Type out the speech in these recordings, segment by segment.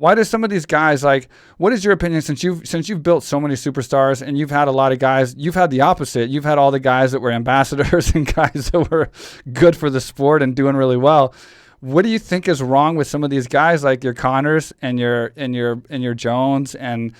Why do some of these guys, like, what is your opinion, since you've built so many superstars and you've had a lot of guys, you've had the opposite. You've had all the guys that were ambassadors and guys that were good for the sport and doing really well. What do you think is wrong with some of these guys, like your Conors and your Jones? And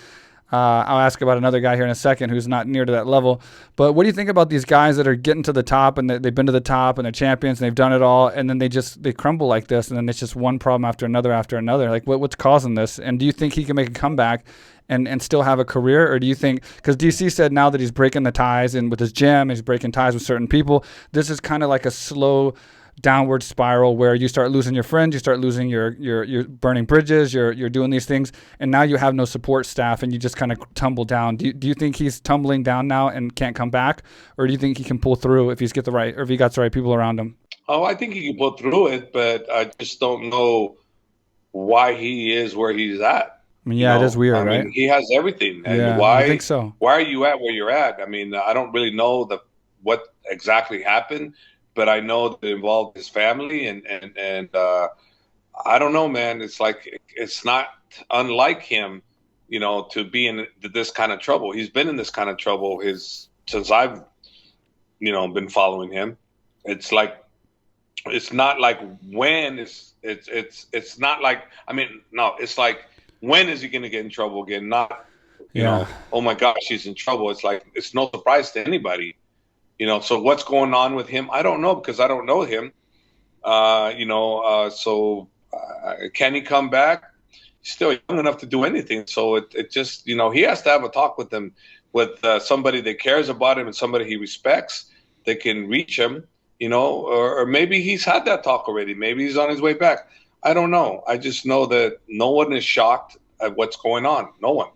I'll ask about another guy here in a second who's not near to that level. But what do you think about these guys that are getting to the top and they've been to the top and they're champions and they've done it all, and then they crumble like this, and then it's just one problem after another after another? Like, what's causing this? And do you think he can make a comeback and still have a career? Or do you think, because DC said now that he's breaking the ties and with his gym, he's breaking ties with certain people, this is kind of like a slow downward spiral where you start losing your friends, you start losing your burning bridges, you're doing these things, and now you have no support staff and you just kind of tumble down. Do you think he's tumbling down now and can't come back, or do you think he can pull through if he got the right people around him? Oh, I think he can pull through it, but I just don't know why he is where he's at. I mean, yeah, it is weird, right? He has everything. And yeah, why, I think so. Why are you at where you're at? I mean, I don't really know what exactly happened, but I know that it involved his family, and I don't know, man. It's like, it's not unlike him, to be in this kind of trouble. He's been in this kind of trouble since I've, been following him. It's like, it's not like when it's not like, I mean, no, it's like, when is he going to get in trouble again? Not, you know, oh my gosh, he's in trouble. It's like, it's no surprise to anybody. So what's going on with him? I don't know, because I don't know him. So can he come back? He's still young enough to do anything. So it just, he has to have a talk with them, with somebody that cares about him and somebody he respects that can reach him, or maybe he's had that talk already. Maybe he's on his way back. I don't know. I just know that no one is shocked at what's going on. No one.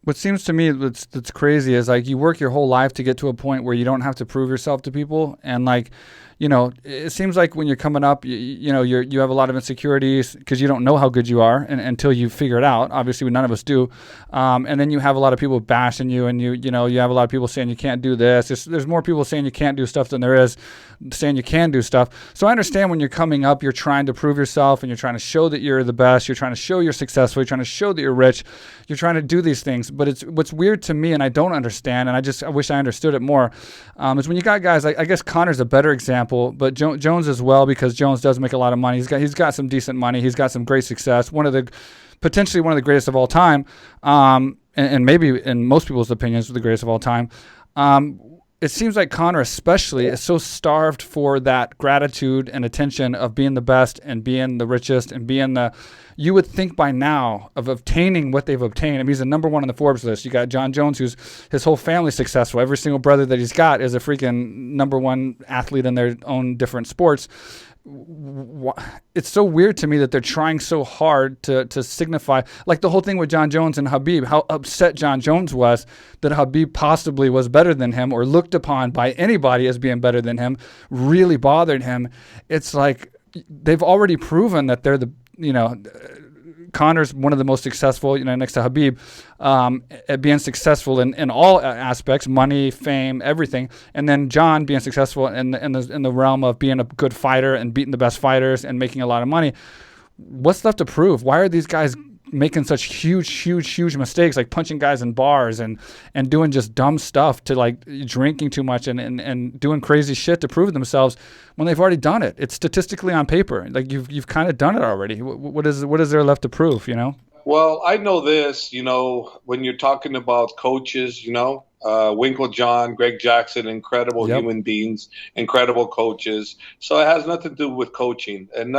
What seems to me that's crazy is, like, you work your whole life to get to a point where you don't have to prove yourself to people. And, like, it seems like when you're coming up, you have a lot of insecurities because you don't know how good you are until you figure it out. Obviously, none of us do. And then you have a lot of people bashing you, and you have a lot of people saying you can't do this. There's more people saying you can't do stuff than there is saying you can do stuff. So I understand when you're coming up, you're trying to prove yourself and you're trying to show that you're the best. You're trying to show you're successful. You're trying to show that you're rich. You're trying to do these things. But what's weird to me, and I don't understand, and I wish I understood it more, is when you got guys like, I guess Conor's a better example, but Jones as well, because Jones does make a lot of money. He's got some decent money. He's got some great success. Potentially one of the greatest of all time, and maybe in most people's opinions, the greatest of all time. It seems like Conor especially is so starved for that gratitude and attention of being the best and being the richest and being you would think by now of obtaining what they've obtained. I mean, he's the number one on the Forbes list. You got Jon Jones, who's his whole family successful. Every single brother that he's got is a freaking number one athlete in their own different sports. It's so weird to me that they're trying so hard to signify, like the whole thing with Jon Jones and Khabib, how upset Jon Jones was that Khabib possibly was better than him or looked upon by anybody as being better than him, really bothered him. It's like they've already proven that they're Conor's one of the most successful, next to Khabib, at being successful in all aspects, money, fame, everything. And then Jon being successful in the realm of being a good fighter and beating the best fighters and making a lot of money. What's left to prove? Why are these guys making such huge mistakes, like punching guys in bars and doing just dumb stuff, to like drinking too much and doing crazy shit to prove themselves when they've already done it? It's statistically on paper. Like you've kind of done it already. What is there left to prove, Well, I know this, when you're talking about coaches, Winkle John, Greg Jackson, incredible human beings, incredible coaches. So it has nothing to do with coaching and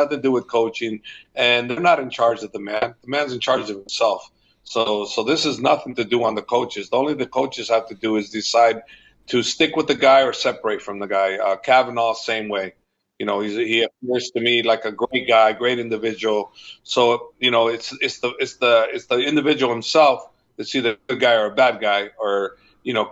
they're not in charge of the man. The man's in charge of himself. So this is nothing to do on the coaches. The only the coaches have to do is decide to stick with the guy or separate from the guy. Kavanaugh, same way. He appears to me like a great guy, great individual. So, it's the individual himself that's either a good guy or a bad guy, or,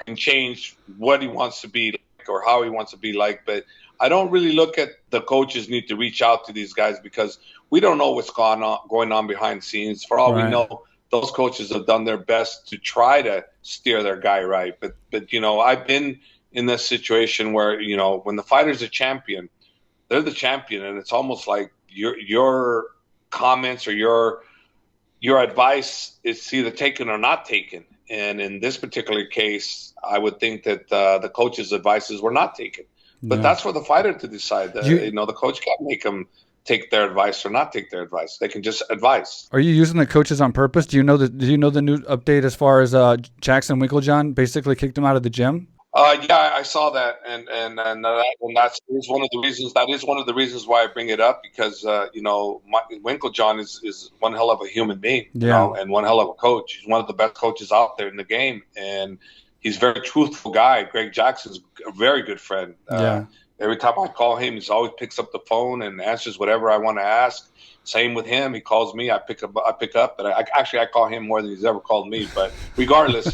can change what he wants to be like or how he wants to be like. But I don't really look at the coaches need to reach out to these guys, because we don't know what's going on behind the scenes. For all we know, those coaches have done their best to try to steer their guy right. But I've been in this situation where, when the fighter's a champion, they're the champion, and it's almost like your comments or your your advice is either taken or not taken. And in this particular case, I would think that the coach's advices were not taken. But that's for the fighter to decide. The coach can't make them take their advice or not take their advice. They can just advise. Are you using the coaches on purpose? Do you know the new update as far as Jackson Winklejohn basically kicked him out of the gym? Yeah, I saw that, and that's one of the reasons. That is one of the reasons why I bring it up, because Winklejohn is one hell of a human being, and one hell of a coach. He's one of the best coaches out there in the game, and he's a very truthful guy. Greg Jackson's a very good friend. Every time I call him, he always picks up the phone and answers whatever I want to ask. Same with him. He calls me, I pick up. But I call him more than he's ever called me. But regardless,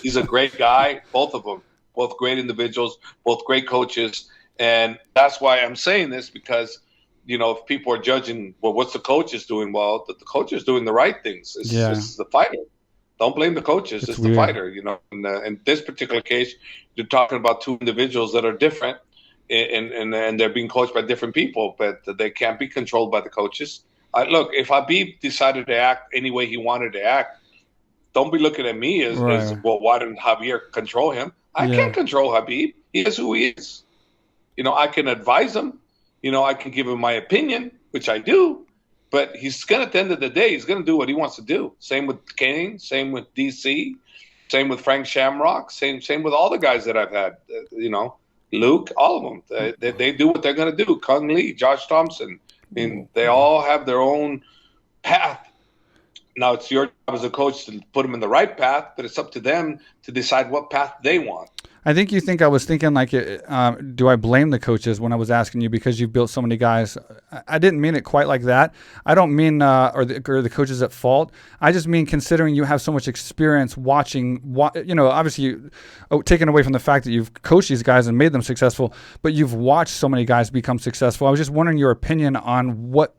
he's a great guy. Both of them, both great individuals, both great coaches. And that's why I'm saying this, because, if people are judging, well, what's the coaches doing? Well, the coach is doing the right things. It's the fighter. Don't blame the coaches. It's the fighter. In this particular case, you're talking about two individuals that are different. And they're being coached by different people, but they can't be controlled by the coaches. Look, if Habib decided to act any way he wanted to act, don't be looking at me as well, why didn't Javier control him? I can't control Habib. He is who he is. I can advise him. I can give him my opinion, which I do. But he's going to, at the end of the day, he's going to do what he wants to do. Same with Kane, same with DC, same with Frank Shamrock, same with all the guys that I've had, Luke, all of them. They do what they're going to do. Kung Lee, Josh Thompson. I mean, they all have their own path. Now, it's your job as a coach to put them in the right path, but it's up to them to decide what path they want. I was thinking do I blame the coaches when I was asking you, because you've built so many guys? I didn't mean it quite like that. I don't mean are the coaches at fault. I just mean, considering you have so much experience watching, obviously taken away from the fact that you've coached these guys and made them successful, but you've watched so many guys become successful. I was just wondering your opinion on what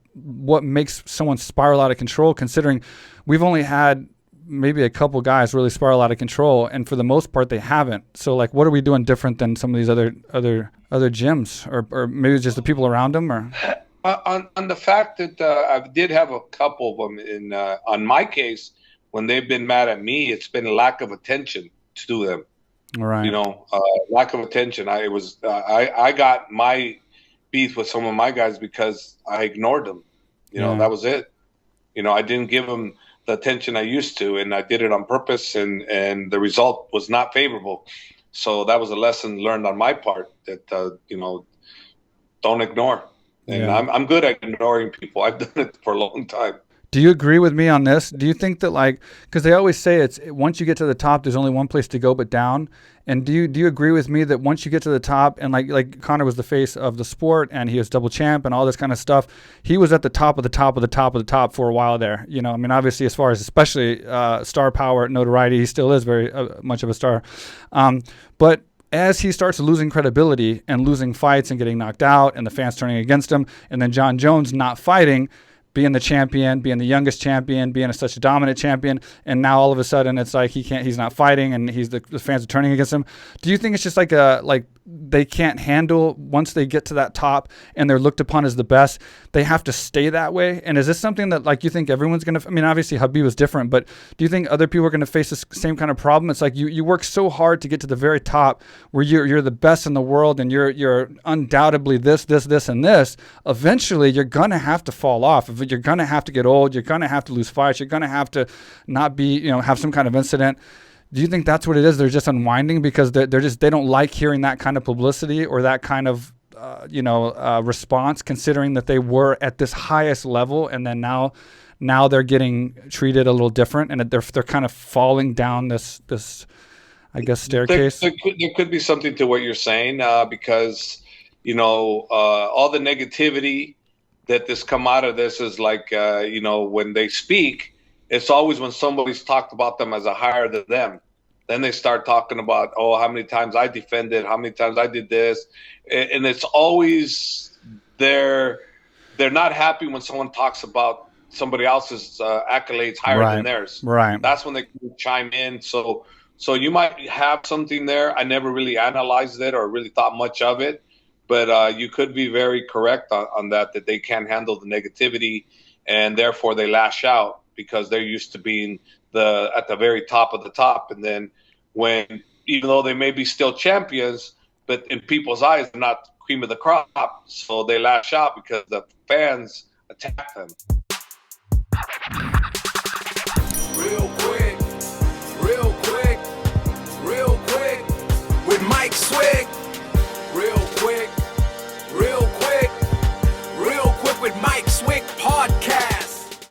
makes someone spiral out of control, considering we've only had maybe a couple guys really spiral out of control, and for the most part they haven't. So what are we doing different than some of these other gyms, or maybe it's just the people around them? Or on the fact that I did have a couple of them in on my case, when they've been mad at me, it's been lack of attention to them. All right. Lack of attention. I got my beef with some of my guys because I ignored them. That was it. I didn't give them the attention I used to, and I did it on purpose, and the result was not favorable. So that was a lesson learned on my part, that don't ignore. And I'm good at ignoring people. I've done it for a long time. Do you agree with me on this? Do you think that, because they always say it's once you get to the top, there's only one place to go but down? And do you agree with me that once you get to the top, and like Conor was the face of the sport, and he was double champ and all this kind of stuff, he was at the top of the top of the top of the top for a while there. Obviously, as far as especially star power, notoriety, he still is very much of a star. But as he starts losing credibility and losing fights and getting knocked out, and the fans turning against him, and then Jon Jones not fighting, being the champion, being the youngest champion, being such a dominant champion, and now all of a sudden it's he's not fighting, and the fans are turning against him. Do you think it's just they can't handle, once they get to that top and they're looked upon as the best, they have to stay that way? And is this something that you think everyone's going to, obviously Habib was different, but do you think other people are going to face the same kind of problem? It's you work so hard to get to the very top where you're the best in the world, and you're undoubtedly this, and this. Eventually you're going to have to fall off. You're going to have to get old. You're going to have to lose fights. You're going to have to not be, have some kind of incident. Do you think that's what it is? They're just unwinding because they don't like hearing that kind of publicity or that kind of response, considering that they were at this highest level, and then now they're getting treated a little different, and they're kind of falling down this I guess staircase. There could be something to what you're saying, because all the negativity that come out of this is when they speak, it's always when somebody's talked about them as a higher than them. Then they start talking about, how many times I defended, how many times I did this. And it's always they're not happy when someone talks about somebody else's accolades higher than theirs. Right. That's when they chime in. So you might have something there. I never really analyzed it or really thought much of it. But you could be very correct on that they can't handle the negativity, and therefore they lash out. because they're used to being at the very top of the top. And then even though they may be still champions, but in people's eyes, they're not cream of the crop. So they lash out because the fans attack them.